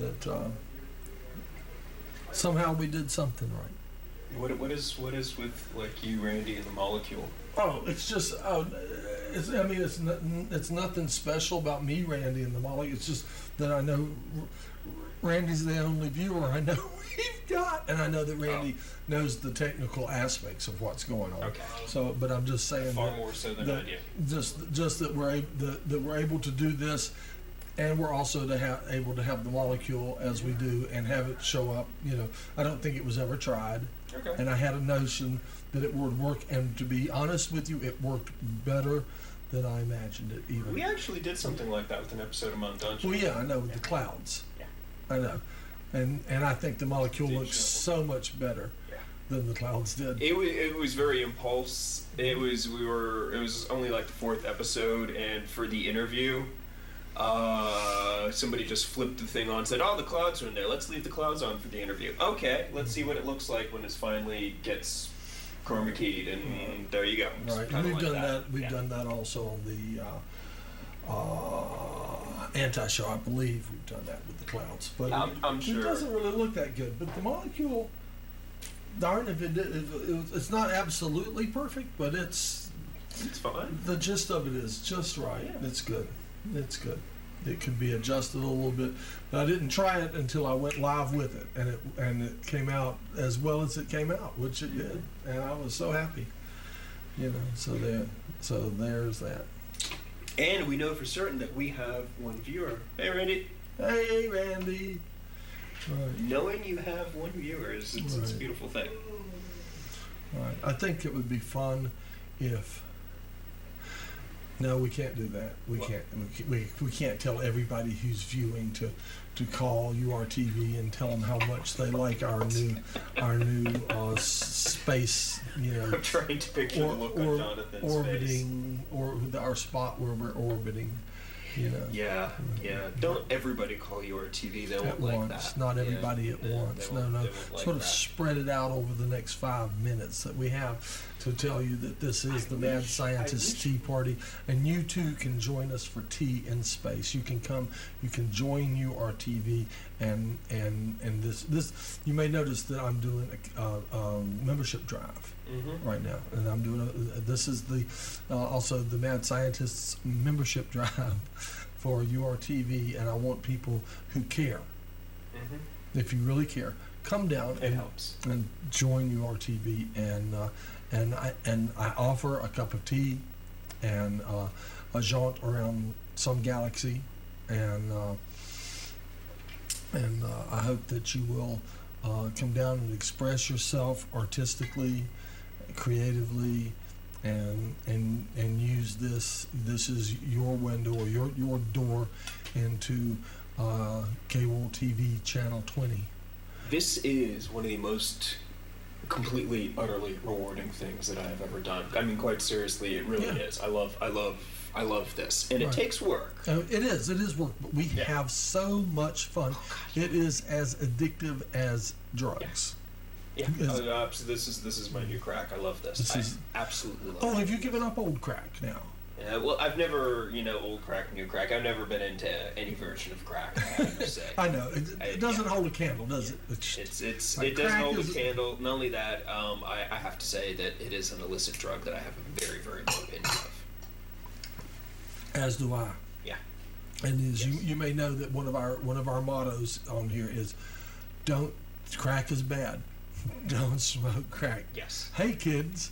that somehow we did something right. What is with like you, Randy, and the molecule? Oh, it's just it's nothing special about me, Randy, and the molecule. It's just that I know Randy's the only viewer I know we've got, and I know that Randy knows the technical aspects of what's going on. Okay. So, but I'm just saying far more so than I do. Just that we're able to do this, and we're also able to have the molecule as we do and have it show up. You know, I don't think it was ever tried. Okay. And I had a notion that it would work, and to be honest with you, it worked better than I imagined it even. We actually did something like that with an episode of Mount Dungeon. Well, yeah, I know, with the clouds. Yeah. I know. And I think the molecule looks so much better than the clouds did. It was very impulse. It was only like the 4th episode, and for the interview, somebody just flipped the thing on and said, "Oh, the clouds are in there. Let's leave the clouds on for the interview." Okay, let's see what it looks like when it finally gets chroma keyed, and there you go. Right, and we've done that. We've done that also on the anti-show. I believe we've done that with the clouds, but I'm sure it doesn't really look that good. But the molecule, darn, if it's not absolutely perfect, but it's fine. The gist of it is just right. Yeah. It's good. It's good. It could be adjusted a little bit, but I didn't try it until I went live with it, and it came out as well as it came out, which it did, and I was so happy. You know, so there's that. And we know for certain that we have one viewer. Hey, Randy. Hey, Randy. Right. Knowing you have one viewer it's a beautiful thing. Right. I think it would be fun if. No, we can't do that. We can't tell everybody who's viewing to call URTV and tell them how much they like our new space. You know, I'm trying to picture the look on Jonathan's orbiting, face. or our spot where we're orbiting. You know. Yeah. Don't everybody call URTV. They won't like that. Not everybody at once. No. Sort of spread it out over the next 5 minutes that we have to tell you that this is the Mad Scientist Tea Party, and you too can join us for tea in space. You can come. You can join URTV, and this. You may notice that I'm doing a membership drive right now, and I'm doing this is the also the Mad Scientists membership drive for URTV, and I want people who care. If you really care, come down and join URTV, and I offer a cup of tea and a jaunt around some galaxy, and I hope that you will come down and express yourself artistically, creatively, and use this. This is your window or your door into cable TV channel 20. This is one of the most completely, utterly rewarding things that I have ever done. I mean, quite seriously, it really is. I love this, and it takes work. It is work, but we have so much fun. It is as addictive as drugs. Yeah. So this is my new crack. I love this. I absolutely love it. Oh, have you given up old crack now? Yeah, well, I've never, old crack, new crack. I've never been into any version of crack, I have to say. I know. It doesn't hold a candle, does it? It doesn't hold a candle. Not only that, I have to say that it is an illicit drug that I have a very, very low opinion of. As do I. Yeah. And you may know that one of our mottos on here is, crack is bad. Don't smoke crack. Yes. Hey kids,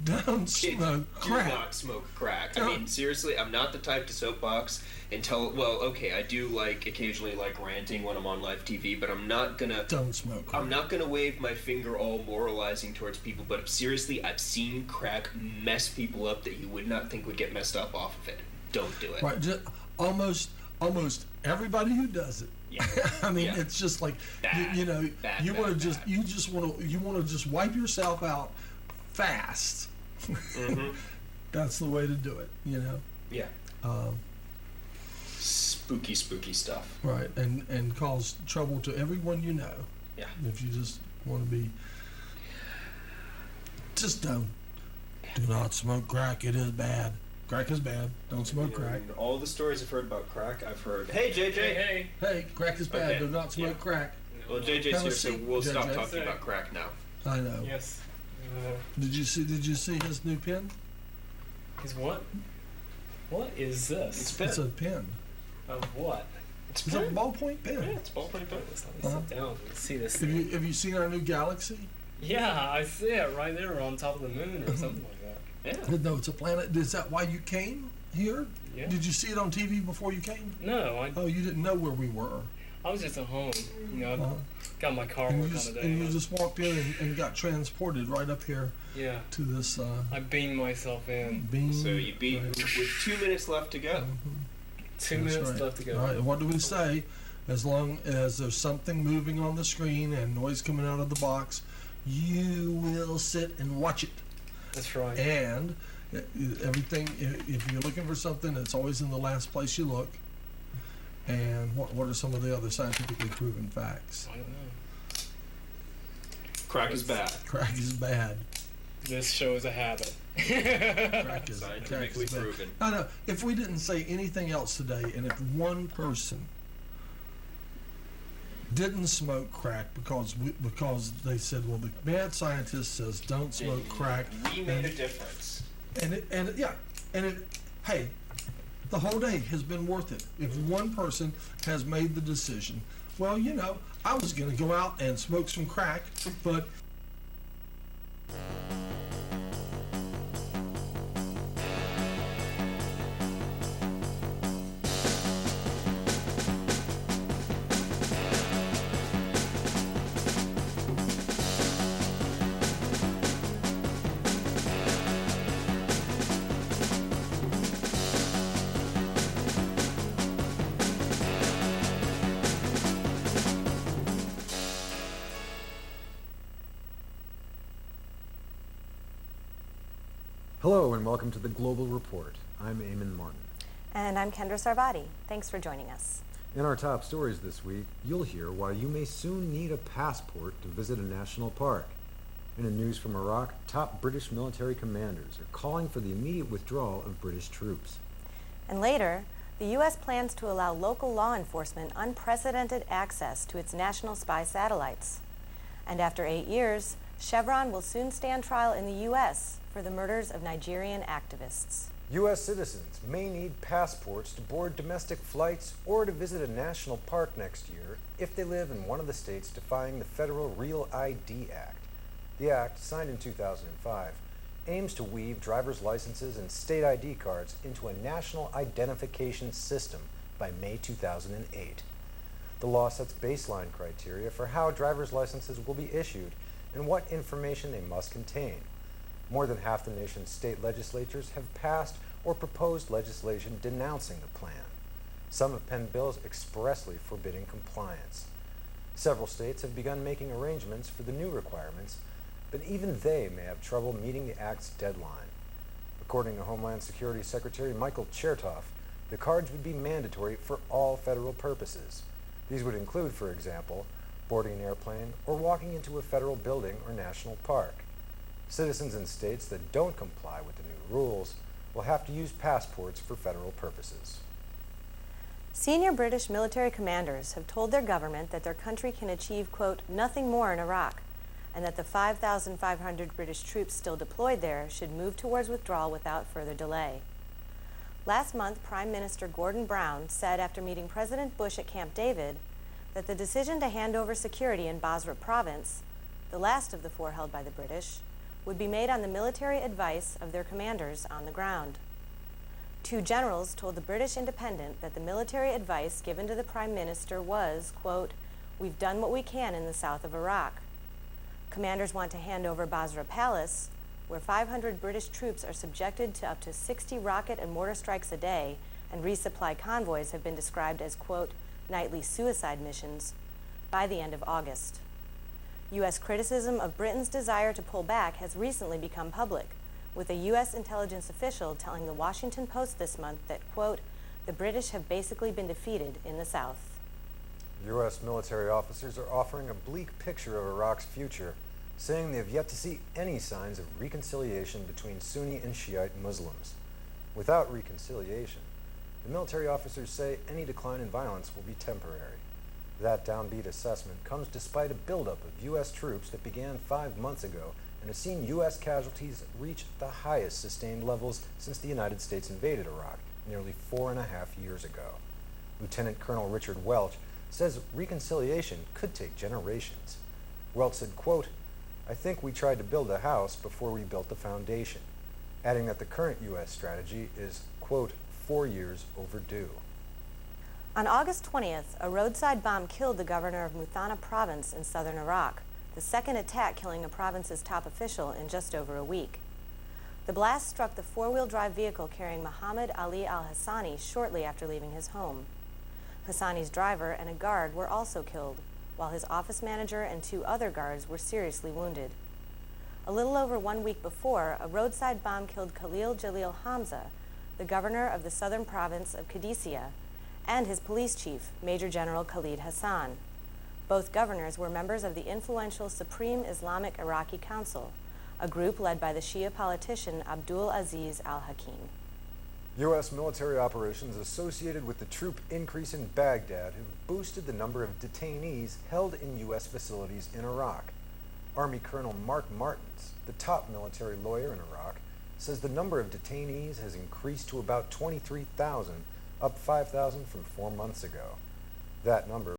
don't smoke crack. Do not smoke crack. I mean, seriously, I'm not the type to soapbox and tell. Well, okay, I do occasionally ranting when I'm on live TV, but I'm not gonna. Don't smoke crack. I'm not gonna wave my finger all moralizing towards people. But seriously, I've seen crack mess people up that you would not think would get messed up off of it. Don't do it. Right. Just almost everybody who does it. Yeah. I mean, it's just like you want to just wipe yourself out fast. That's the way to do it. Yeah. Spooky stuff. Right, and cause trouble to everyone you know. Yeah. If you just want to be, just don't. Do not smoke crack. It is bad. Crack is bad. Don't smoke crack. All the stories I've heard about crack, I've heard, hey, JJ. Hey, crack is bad. Okay. Do not smoke crack. Well, JJ's Have a here, so seat, we'll stop JJ. talking about crack now. I know. Yes. Did you see his new pen? Is what? What is this? It's a pen. Of what? It's a ballpoint pen. Yeah, it's ballpoint pen. Let me sit down and see this Have thing. you seen our new Galaxy? Yeah, I see it right there on top of the moon or something like that. Yeah. No, it's a planet. Is that why you came here? Yeah. Did you see it on TV before you came? No, Oh, you didn't know where we were. I was just at home. You know, Uh-huh. got my car And work you on just, today. and you just walked in and got transported right up here Yeah, to this I beamed myself in. beam. So you beat right. with 2 minutes left to go. Two That's minutes right. left to go. All right, what do we say? As long as there's something moving on the screen and noise coming out of the box, you will sit and watch it. That's right. And everything, if you're looking for something, it's always in the last place you look. And what are some of the other scientifically proven facts? I don't know. Crack is bad. Crack is bad. This show is a habit. Crack is Scientifically bad. proven. I know. If we didn't say anything else today, and if one person didn't smoke crack because they said, well, the mad scientist says don't smoke crack, We made a difference. hey, the whole day has been worth it. If one person has made the decision, well, I was going to go out and smoke some crack, but Hello and welcome to the Global Report. I'm Eamon Martin. And I'm Kendra Sarvati. Thanks for joining us. In our top stories this week, you'll hear why you may soon need a passport to visit a national park. And in news from Iraq, top British military commanders are calling for the immediate withdrawal of British troops. And later, the U.S. plans to allow local law enforcement unprecedented access to its national spy satellites. And after 8 years, Chevron will soon stand trial in the U.S. for the murders of Nigerian activists. U.S. citizens may need passports to board domestic flights or to visit a national park next year if they live in one of the states defying the federal Real ID Act. The act, signed in 2005, aims to weave driver's licenses and state ID cards into a national identification system by May 2008. The law sets baseline criteria for how driver's licenses will be issued and what information they must contain. More than half the nation's state legislatures have passed or proposed legislation denouncing the plan. Some have penned bills expressly forbidding compliance. Several states have begun making arrangements for the new requirements, but even they may have trouble meeting the act's deadline. According to Homeland Security Secretary Michael Chertoff, the cards would be mandatory for all federal purposes. These would include, for example, boarding an airplane or walking into a federal building or national park. Citizens in states that don't comply with the new rules will have to use passports for federal purposes. Senior British military commanders have told their government that their country can achieve, quote, nothing more in Iraq, and that the 5,500 British troops still deployed there should move towards withdrawal without further delay. Last month, Prime Minister Gordon Brown said after meeting President Bush at Camp David that the decision to hand over security in Basra province, the last of the 4 held by the British, would be made on the military advice of their commanders on the ground. 2 generals told the British Independent that the military advice given to the Prime Minister was, quote, we've done what we can in the south of Iraq. Commanders want to hand over Basra Palace, where 500 British troops are subjected to up to 60 rocket and mortar strikes a day, and resupply convoys have been described as, quote, nightly suicide missions, by the end of August. U.S. criticism of Britain's desire to pull back has recently become public, with a U.S. intelligence official telling the Washington Post this month that, quote, the British have basically been defeated in the South. U.S. military officers are offering a bleak picture of Iraq's future, saying they have yet to see any signs of reconciliation between Sunni and Shiite Muslims. Without reconciliation, the military officers say any decline in violence will be temporary. That downbeat assessment comes despite a buildup of U.S. troops that began 5 months ago and has seen U.S. casualties reach the highest sustained levels since the United States invaded Iraq nearly 4.5 years ago. Lieutenant Colonel Richard Welch says reconciliation could take generations. Welch said, quote, "I think we tried to build a house before we built the foundation," adding that the current U.S. strategy is, quote, 4 years overdue. On August 20th, a roadside bomb killed the governor of Muthanna province in southern Iraq, the second attack killing a province's top official in just over a week. The blast struck the four-wheel drive vehicle carrying Muhammad Ali al-Hassani shortly after leaving his home. Hassani's driver and a guard were also killed, while his office manager and 2 other guards were seriously wounded. A little over 1 week before, a roadside bomb killed Khalil Jalil Hamza, the governor of the southern province of Qadisiyah, and his police chief, Major General Khalid Hassan. Both governors were members of the influential Supreme Islamic Iraqi Council, a group led by the Shia politician Abdul Aziz al-Hakim. U.S. military operations associated with the troop increase in Baghdad have boosted the number of detainees held in U.S. facilities in Iraq. Army Colonel Mark Martins, the top military lawyer in Iraq, says the number of detainees has increased to about 23,000, up 5,000 from 4 months ago. That number